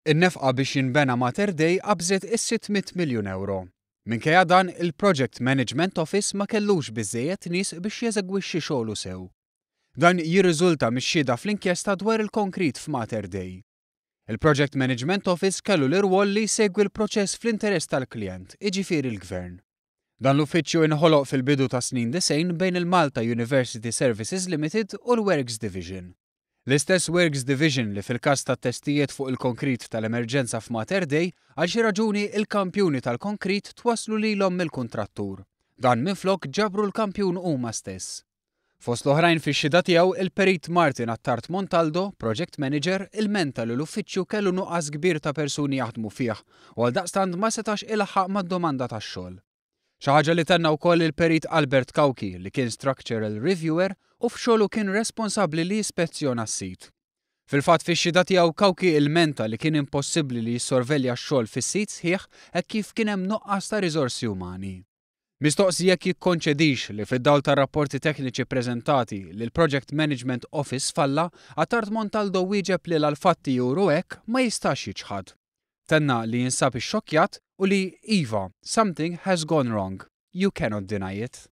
In-nefqa biex jinbena Mater Dei qabżet is-600 miljun euro. Minkejja dan il-Project Management Office ma kellux biżżejjed nies biex jeżegwixxi xogħlu sew. Dan jirriżulta mix-xhieda fl-inkjesta dwar il-Konkrit f'Mater Dei. Il-Project Management Office kellu l-irwol li jsegwi l-proċess fl-interess tal-klijent, jiġifieri l-Gvern. Dan l-uffiċċju inħoloq fil-bidu ta' snin 90 bejn il-Malta University Services Limited u l-Works Division. L-istess Works Division li fil-każ tat-testijiet fuq il-konkrit tal-emerġenza f'Mater Dei għal xi raġuni il-kampjuni tal-konkrit twasslu lilhom mill-kuntrattur. Dan minflok ġabru l-kampjun huma stess. Fost l-oħrajn fix-xhieda tiegħu il-Perit Martin Attart Montaldo, Project Manager, il-menta li l-uffiċċju kellu nuqqas kbir ta' persuni jaħdmu fih u għaldaqstant ma setax ilaħħaq mad-domanda tax-xogħol. Xi ħaġa li tenna wkoll il-Perit Albert Kawki li kien Structural Reviewer u f'xogħlu kien responsabbli li jispezzjona s-sit. Fil-fatt fix-xhieda tiegħu Kawki il-menta li kien impossibbli li jissorvelja x-xogħol fis-sit sħiħ hekk kif kien hemm nuqqas ta' riżorsi umani. Mistoqsi jekk jikkonċedix li fid-dawl tar-rapporti tekniċi ppreżentati li l-Project Management Office falla, Attart Montaldo wieġeb li l-fatti juru hekk ma jistax jiġħad. Tenna li jinsab ix-xokkjat u li iva, something has gone wrong. You cannot deny it.